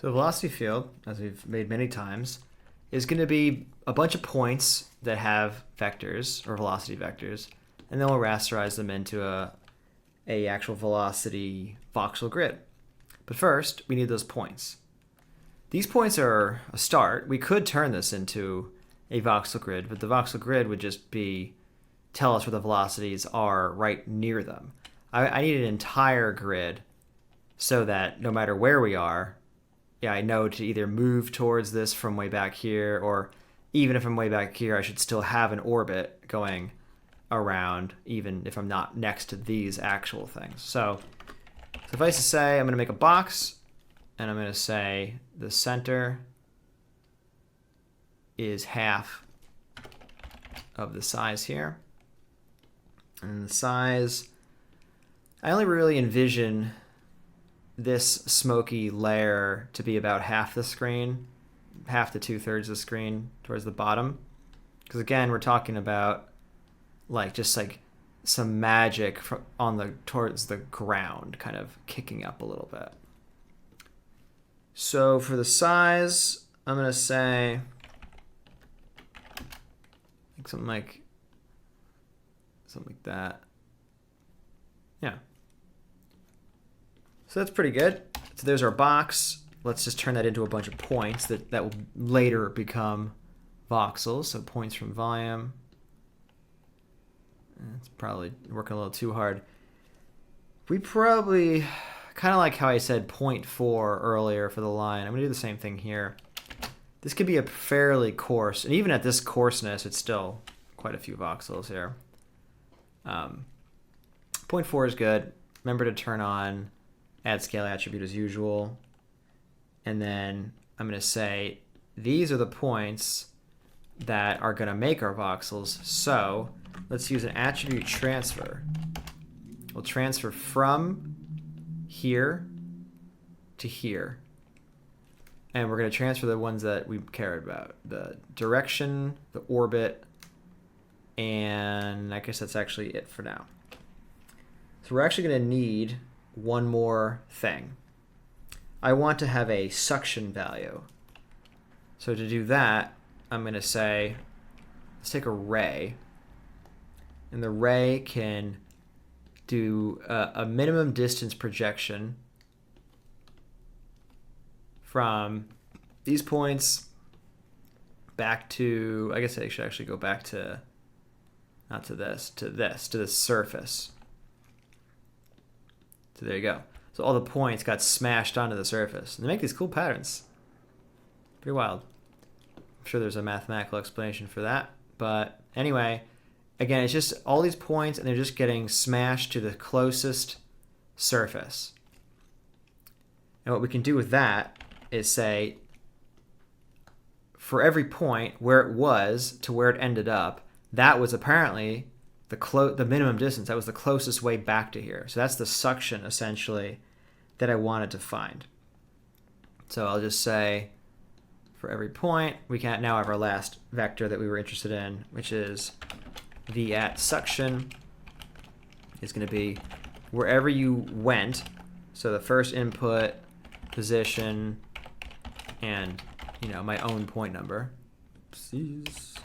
So the velocity field, as we've made many times, is going to be a bunch of points that have vectors or velocity vectors, and then we'll rasterize them into a actual velocity voxel grid. But first, we need those points. These points are a start. We could turn this into a voxel grid, but the voxel grid would just be tell us where the velocities are right near them. I need an entire grid so that no matter where we are, I know to either move towards this from way back here, or even if I'm way back here, I should still have an orbit going around, even if I'm not next to these actual things. So suffice to say, I'm going to make a box, and I'm going to say the center is half of the size here. And the size, I only really envision this smoky layer to be about half the screen, half to 2/3 the screen towards the bottom. Because again, we're talking about just some magic towards the ground, kind of kicking up a little bit. So for the size, I'm gonna say something like that. Yeah. So that's pretty good. So there's our box. Let's just turn that into a bunch of points that will later become voxels. So points from volume. It's probably working a little too hard. We probably, kind of like how I said 0.4 earlier for the line, I'm going to do the same thing here. This could be a fairly coarse, and even at this coarseness, it's still quite a few voxels here. 0.4 is good. Remember to turn on add scale attribute as usual. And then I'm going to say these are the points that are going to make our voxels. So let's use an attribute transfer. We'll transfer from here to here. And we're going to transfer the ones that we cared about. The direction, the orbit, and I guess that's actually it for now. So we're actually going to need one more thing. I want to have a suction value. So to do that, I'm going to say, let's take a ray. And the ray can do a minimum distance projection from these points back to, I guess I should actually go back to, not to this, to the surface. So there you go. So all the points got smashed onto the surface. And they make these cool patterns. Pretty wild. I'm sure there's a mathematical explanation for that. But anyway, again, it's just all these points, and they're just getting smashed to the closest surface. And what we can do with that is say, for every point where it was to where it ended up, that was apparently the minimum distance. That was the closest way back to here. So that's the suction, essentially, that I wanted to find. So I'll just say, for every point, we can now have our last vector that we were interested in, which is v at suction is going to be wherever you went. So the first input, position, and my own point number. Oopsies.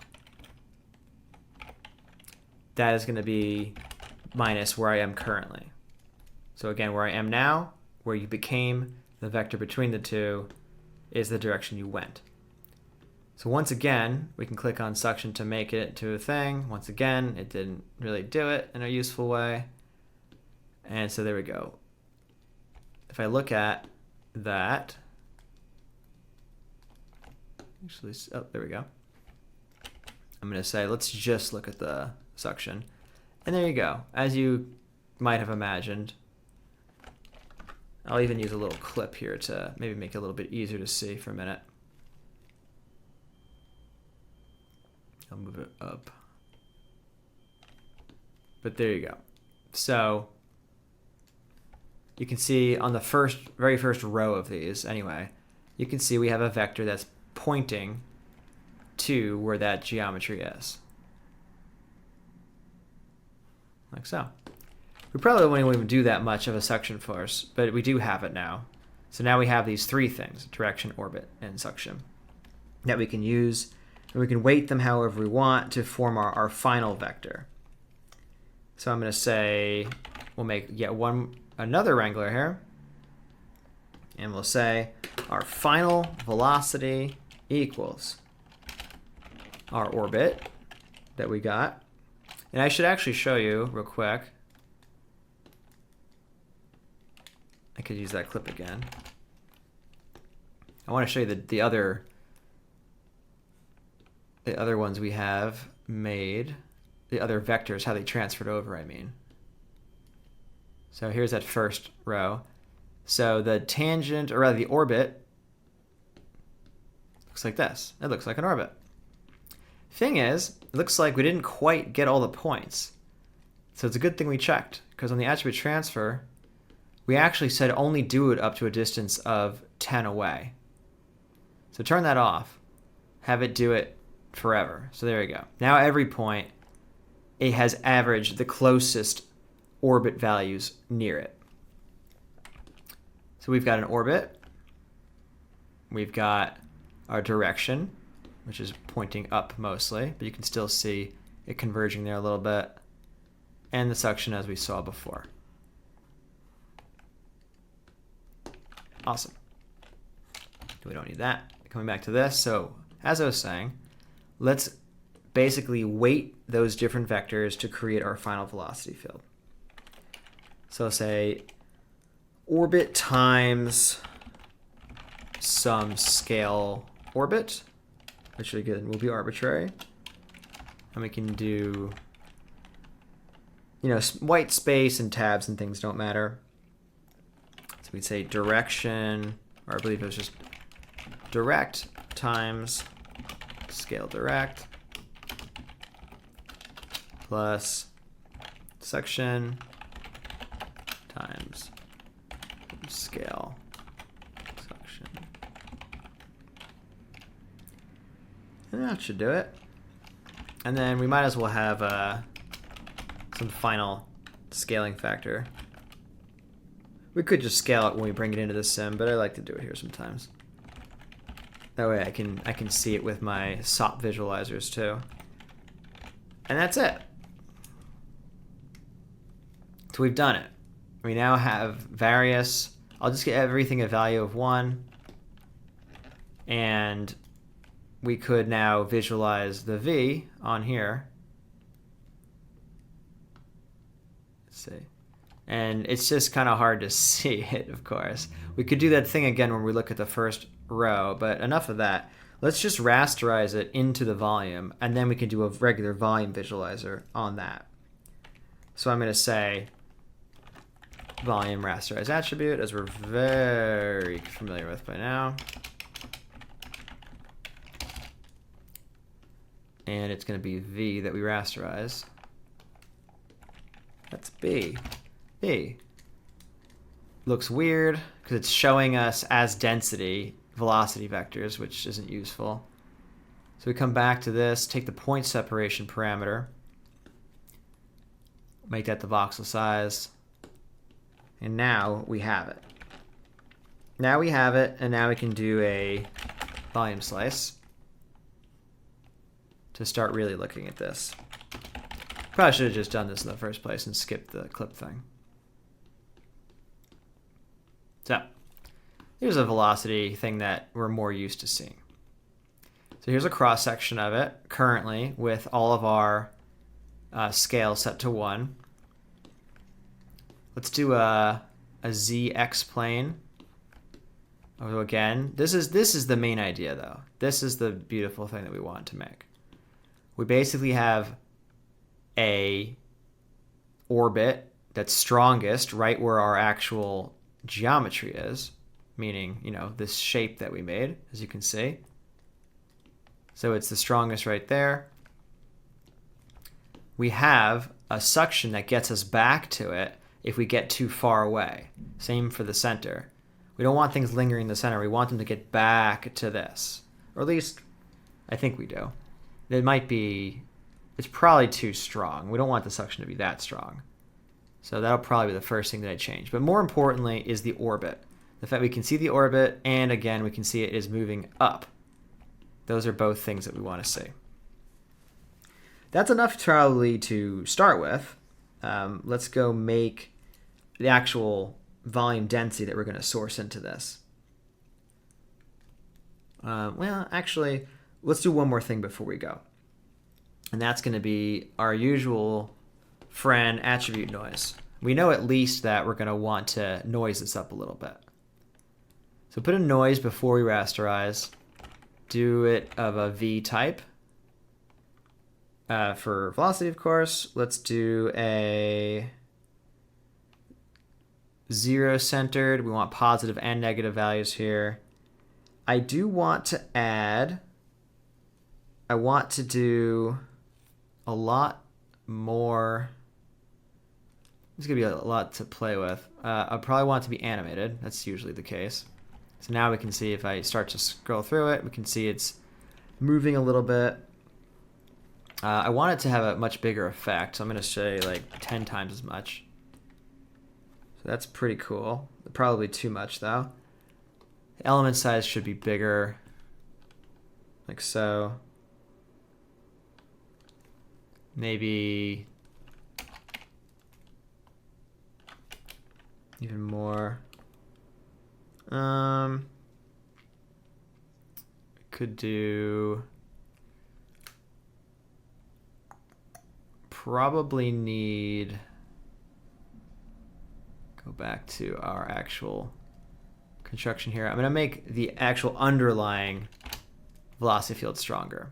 That is going to be minus where I am currently. So again, where I am now, where you became the vector between the two, is the direction you went. So once again, we can click on suction to make it to a thing. Once again, it didn't really do it in a useful way. And so there we go. If I look at that, actually, oh, there we go. I'm going to say, let's just look at the suction. And there you go. As you might have imagined, I'll even use a little clip here to maybe make it a little bit easier to see for a minute. I'll move it up. But there you go. So you can see on the very first row of these, anyway, you can see we have a vector that's pointing to where that geometry is. Like so. We probably won't even do that much of a suction force, but we do have it now. So now we have these three things, direction, orbit, and suction, that we can use, and we can weight them however we want to form our final vector. So I'm going to say, we'll make yet another wrangler here, and we'll say our final velocity equals our orbit that we got. And I should actually show you real quick. I could use that clip again. I want to show you the other ones we have made, the other vectors, how they transferred over, I mean. So here's that first row. So the tangent, or rather the orbit, looks like this. It looks like an orbit. Thing is, it looks like we didn't quite get all the points. So it's a good thing we checked, because on the attribute transfer, we actually said only do it up to a distance of 10 away. So turn that off. Have it do it forever. So there you go. Now every point, it has averaged the closest orbit values near it. So we've got an orbit. We've got our direction, which is pointing up mostly, but you can still see it converging there a little bit. And the suction as we saw before. Awesome. We don't need that. Coming back to this, so as I was saying, let's basically weight those different vectors to create our final velocity field. So say orbit times some scale orbit, which again will be arbitrary. And we can do, white space and tabs and things don't matter. So we'd say direction, or I believe it was just direct times scale direct plus section times scale section. And that should do it. And then we might as well have some final scaling factor. We could just scale it when we bring it into the sim, but I like to do it here sometimes. That way I can see it with my SOP visualizers too. And that's it. So we've done it. We now have various, I'll just get everything a value of 1. And we could now visualize the V on here. Let's see. And it's just kind of hard to see it, of course. We could do that thing again when we look at the first row, but enough of that. Let's just rasterize it into the volume, and then we can do a regular volume visualizer on that. So I'm going to say volume rasterize attribute, as we're very familiar with by now. And it's going to be V that we rasterize. That's B. B. Looks weird because it's showing us as density velocity vectors, which isn't useful. So we come back to this, take the point separation parameter, make that the voxel size, and now we have it. Now we have it, and now we can do a volume slice to start really looking at this. Probably should have just done this in the first place and skipped the clip thing. So here's a velocity thing that we're more used to seeing. So here's a cross section of it currently with all of our scale set to 1. Let's do a ZX plane. So again, this is the main idea though. This is the beautiful thing that we want to make. We basically have a orbit that's strongest right where our actual geometry is, meaning, this shape that we made, as you can see. So it's the strongest right there. We have a suction that gets us back to it if we get too far away. Same for the center. We don't want things lingering in the center. We want them to get back to this. Or at least, I think we do. It's probably too strong. We don't want the suction to be that strong. So that'll probably be the first thing that I change. But more importantly is the orbit. The fact we can see the orbit, and again, we can see it is moving up. Those are both things that we want to see. That's enough probably to start with. Let's go make the actual volume density that we're going to source into this. Well, actually, let's do one more thing before we go. And that's going to be our usual friend attribute noise. We know at least that we're going to want to noise this up a little bit. So put a noise before we rasterize. Do it of a V type. For velocity, of course, let's do a 0 centered. We want positive and negative values here. I do want to add, I want to do a lot more. There's going to be a lot to play with. I probably want it to be animated. That's usually the case. So now we can see if I start to scroll through it, we can see it's moving a little bit. I want it to have a much bigger effect, so I'm going to say like 10 times as much. So that's pretty cool. Probably too much though. The element size should be bigger, like so. Maybe even more. Could do. Probably need. Go back to our actual construction here. I'm going to make the actual underlying velocity field stronger.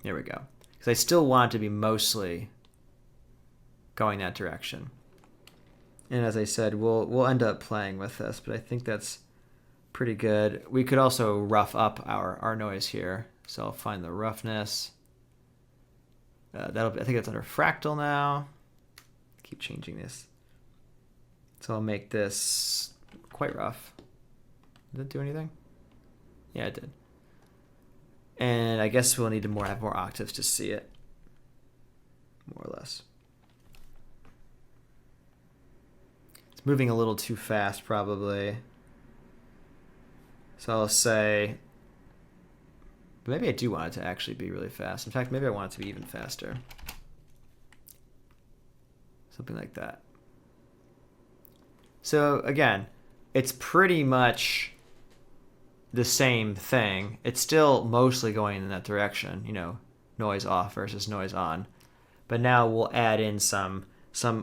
There we go. Because I still want it to be mostly going that direction. And as I said, we'll end up playing with this, but I think that's pretty good. We could also rough up our noise here. So I'll find the roughness. I think that's under fractal now. Keep changing this. So I'll make this quite rough. Did it do anything? Yeah, it did. And I guess we'll need to have more octaves to see it. More or less. It's moving a little too fast, probably. So I'll say, maybe I do want it to actually be really fast. In fact, maybe I want it to be even faster. Something like that. So again, it's pretty much the same thing. It's still mostly going in that direction, you know, noise off versus noise on. But now we'll add in some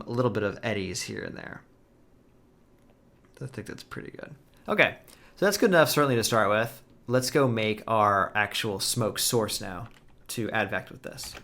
little bit of eddies here and there. I think that's pretty good. Okay, so that's good enough certainly to start with. Let's go make our actual smoke source now to add vect with this.